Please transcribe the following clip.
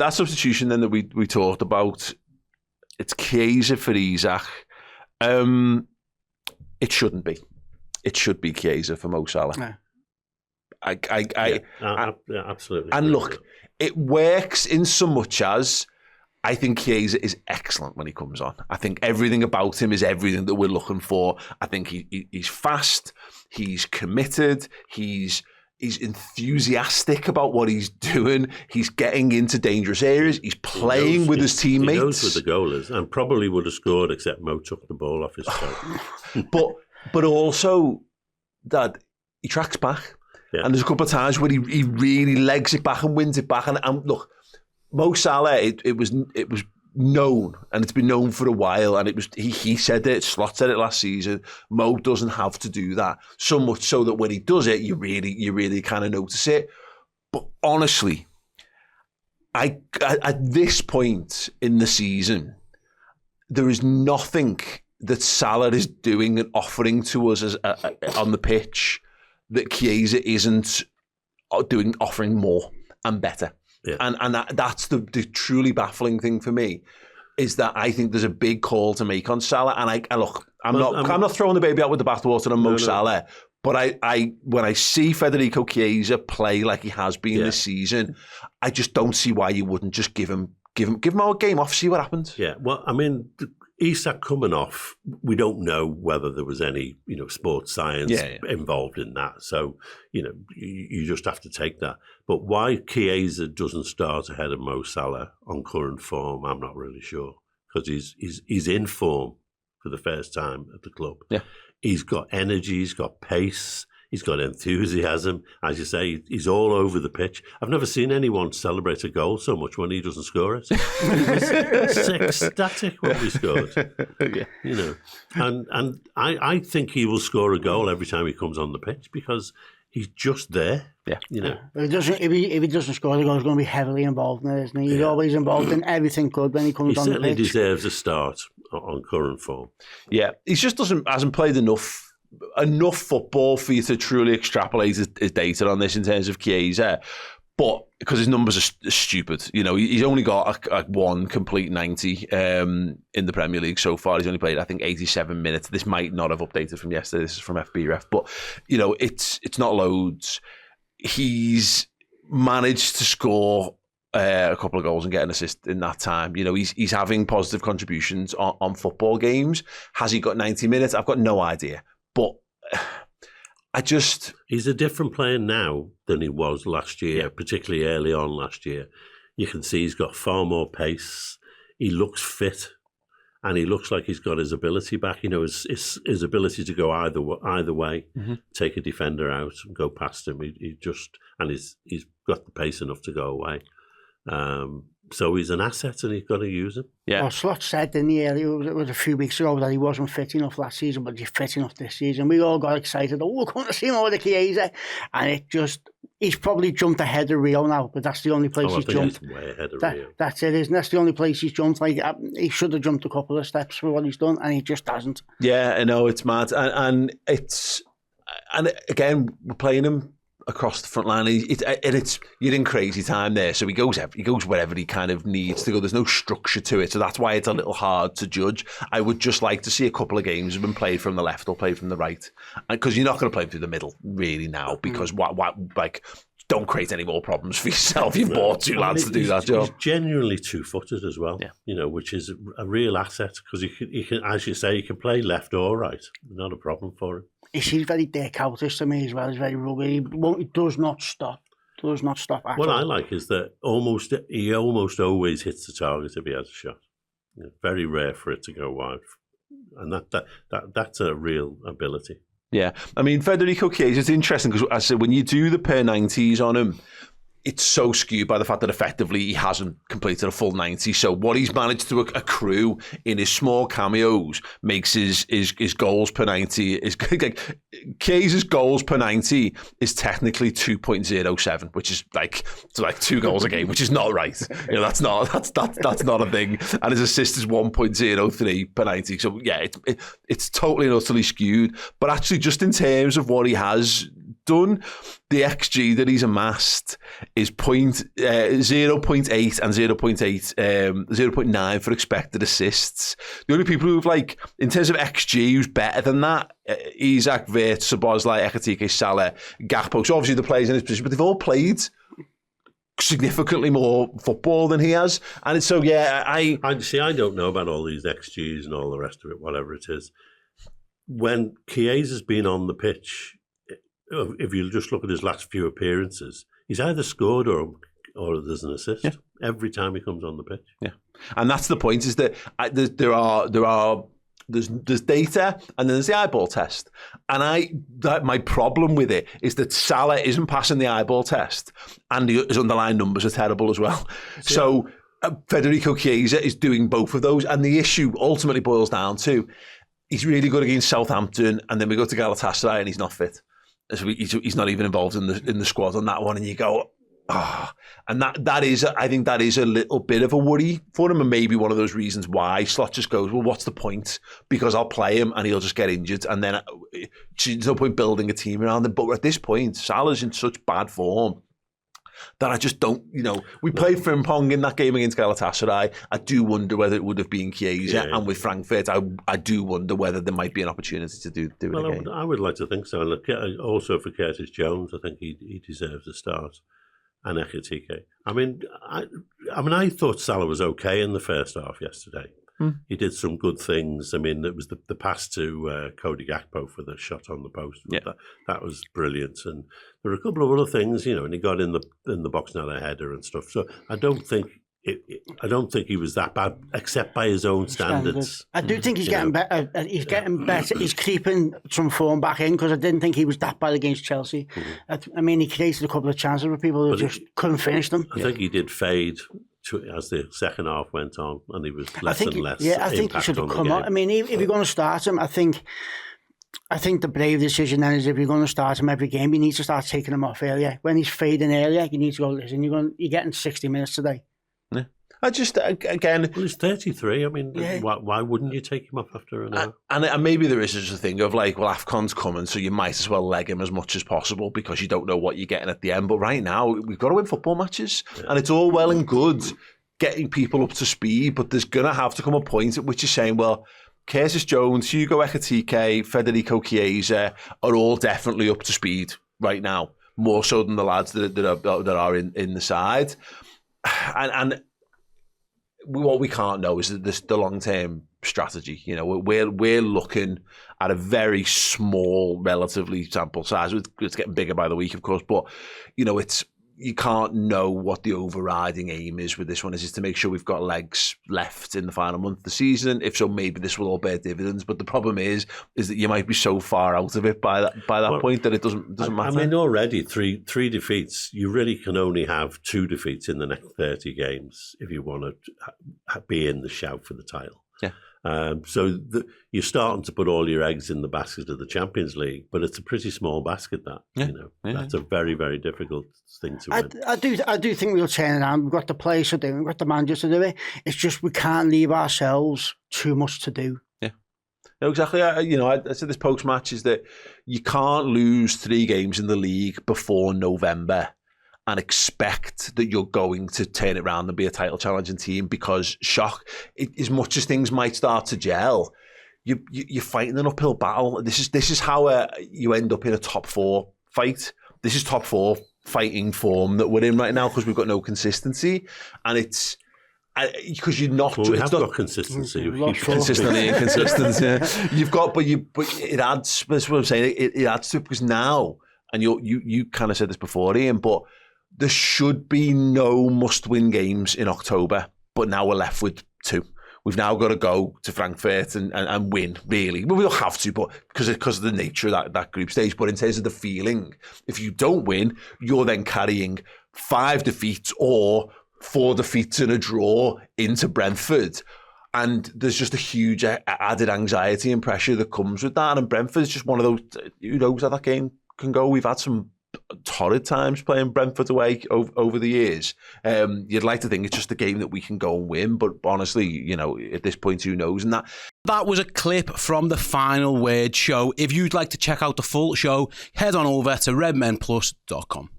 that substitution then that we talked about, it's Chiesa for Isak. It shouldn't be. It should be Chiesa for Mo Salah. Yeah. Absolutely. And look, it works in so much as I think Chiesa is excellent when he comes on. I think everything about him is everything that we're looking for. I think he's fast, he's committed, he's enthusiastic about what he's doing. He's getting into dangerous areas. He's playing with his teammates. He knows where the goal is, and probably would have scored except Mo took the ball off his toe. but also, Dad, he tracks back. Yeah. And there's a couple of times where he really legs it back and wins it back. And look, Mo Salah, it was known, and it's been known for a while. And it was he said it. Slot said it last season. Mo doesn't have to do that, so much so that when he does it, you really kind of notice it. But honestly, at this point in the season, there is nothing that Salah is doing and offering to us on the pitch that Chiesa isn't offering more and better. Yeah. And that's the truly baffling thing for me, is that I think there's a big call to make on Salah. And I'm not throwing the baby out with the bathwater on Mo Salah, but I when I see Federico Chiesa play like he has been this season, I just don't see why you wouldn't just give him a game off, see what happens. Yeah, well, I mean, Isak coming off, we don't know whether there was any, sports science involved in that. So, you just have to take that. But why Chiesa doesn't start ahead of Mo Salah on current form, I'm not really sure. Because he's in form for the first time at the club. Yeah. He's got energy, he's got pace, he's got enthusiasm. As you say, he's all over the pitch. I've never seen anyone celebrate a goal so much when he doesn't score it. It's ecstatic when he scored. Yeah. And I think he will score a goal every time he comes on the pitch because he's just there. Yeah. If he doesn't score the goal, he's going to be heavily involved in it, isn't he? He's always involved in everything good when he comes on the pitch. He certainly deserves a start on current form. Yeah, he just hasn't played enough football for you to truly extrapolate his data on this in terms of Chiesa, but because his numbers are stupid. He's only got a one complete 90 in the Premier League so far. He's only played, I think, 87 minutes. This might not have updated from yesterday. This is from FBref, but it's not loads. He's managed to score a couple of goals and get an assist in that time. He's having positive contributions on football games. Has he got 90 minutes? I've got no idea. But he's a different player now than he was last year, particularly early on last year. You can see he's got far more pace. He looks fit, and he looks like he's got his ability back. His ability to go either way, take a defender out and go past him. He's got the pace enough to go away. So he's an asset, and he's got to use him. Yeah. Well, Slot said in the early, it was a few weeks ago, that he wasn't fit enough last season, but he's fit enough this season. We all got excited. We're going to see him over the Chiesa, and he's probably jumped ahead of Rio now, but that's the only place he's jumped. He's way ahead of Rio. That's it, isn't it? That's the only place he's jumped. Like, he should have jumped a couple of steps for what he's done, and he just hasn't. Yeah, I know, it's mad, and again, we're playing him across the front line. You're in crazy time there, so he goes wherever he kind of needs to go. There's no structure to it, so that's why it's a little hard to judge. I would just like to see a couple of games have been played from the left or played from the right, because you're not going to play through the middle really now, because don't create any more problems for yourself. You've bought two lads to do that job. He's genuinely two-footed as well, which is a real asset, because he can, as you say, he can play left or right. Not a problem for him. He's very Dirk Coutish to me as well. He's very rugged. He does not stop. At what all. I like is that he almost always hits the target if he has a shot. Very rare for it to go wide, and that's a real ability. Yeah, I mean, Federico Chiesa, it's interesting because, as I said, when you do the per 90s on him, it's so skewed by the fact that effectively he hasn't completed a full 90. So what he's managed to accrue in his small cameos makes his goals per 90. Chiesa's goals per 90 is technically 2.07, which is like 2 goals a game, which is not right. That's not a thing. And his assist is 1.03 per 90. So yeah, it's totally and utterly skewed. But actually, just in terms of what he has done the XG that he's amassed is 0.8 and 0.9 for expected assists. The only people who've, like, in terms of XG, who's better than that, Isak, Wirtz, Szoboszlai, Ekitike, Salah, Gakpo. So obviously the players in his position, but they've all played significantly more football than he has. And so, yeah, I don't know about all these XGs and all the rest of it, whatever it is. When Chiesa's been on the pitch, if you just look at his last few appearances, he's either scored or there's an assist every time he comes on the pitch. Yeah, and that's the point: is that there's data and then there's the eyeball test. And my problem with it is that Salah isn't passing the eyeball test, and his underlying numbers are terrible as well. So Federico Chiesa is doing both of those, and the issue ultimately boils down to he's really good against Southampton, and then we go to Galatasaray and he's not fit. So he's not even involved in the squad on that one, and you go, and that is, I think that is a little bit of a worry for him, and maybe one of those reasons why Slot just goes, well, what's the point? Because I'll play him and he'll just get injured, and then there's no point building a team around him. But at this point, Salah's in such bad form that I just don't, we played Frimpong in that game against Galatasaray. I do wonder whether it would have been Chiesa, and with Frankfurt, I do wonder whether there might be an opportunity to do it again. I would like to think so. And also for Curtis Jones, I think he deserves a start. And Ekitike. I thought Salah was okay in the first half yesterday. He did some good things. I mean, it was the pass to Cody Gakpo for the shot on the post. Yeah. That was brilliant. And there were a couple of other things, and he got in the box now, a header and stuff. So I don't think he was that bad, except by his own standards. I do think he's getting better. He's getting better. He's creeping some form back in, because I didn't think he was that bad against Chelsea. He created a couple of chances for people who just couldn't finish them. I think he did fade as the second half went on, and he was less and less. Yeah, I think he should have come on. If you're going to start him, I think the brave decision then is, if you're going to start him every game, you need to start taking him off earlier. When he's fading earlier, you need to go, listen, you're getting 60 minutes today. Yeah. I just, again... Well, he's 33. Why wouldn't you take him off after an hour? And maybe there is just a thing of, like, well, AFCON's coming, so you might as well leg him as much as possible, because you don't know what you're getting at the end. But right now, we've got to win football matches. Yeah. And it's all well and good getting people up to speed, but there's going to have to come a point at which you're saying, well, Curtis Jones, Hugo Ekitike, Federico Chiesa are all definitely up to speed right now, more so than the lads that are in the side. And what we can't know is the long-term strategy. We're looking at a very small, relatively sample size. It's getting bigger by the week, of course, but you can't know what the overriding aim is with this one. Is to make sure we've got legs left in the final month of the season. If so, maybe this will all bear dividends. But the problem is that you might be so far out of it by that point that it doesn't matter. Already three defeats. You really can only have 2 defeats in the next 30 games if you want to be in the shout for the title. Yeah. So you're starting to put all your eggs in the basket of the Champions League, but it's a pretty small basket. That's a very, very difficult thing to win. I do think we'll turn it around. We've got the players to do it. We've got the managers to do it. It's just we can't leave ourselves too much to do. Yeah, exactly. I said this post match is that you can't lose 3 games in the league before November and expect that you're going to turn it around and be a title challenging team, because as much as things might start to gel, you're fighting an uphill battle. This is how you end up in a top 4 fight. This is top 4 fighting form that we're in right now, because we've got no consistency, and it's because you're not. Well, we have got consistency. Consistently inconsistent. Yeah. You've got, but it adds. That's what I'm saying. It adds to it, because now, and you kind of said this before, Ian, but there should be no must-win games in October, but now we're left with 2. We've now got to go to Frankfurt and win, really. Well, we'll have to, but because of the nature of that group stage. But in terms of the feeling, if you don't win, you're then carrying 5 defeats or 4 defeats and a draw into Brentford. And there's just a huge added anxiety and pressure that comes with that. And Brentford's just one of those, who knows how that game can go. We've had some torrid times playing Brentford away over the years. You'd like to think it's just a game that we can go and win, but honestly, you know, at this point, who knows? And that was a clip from the Final Word show. If you'd like to check out the full show, head on over to redmenplus.com.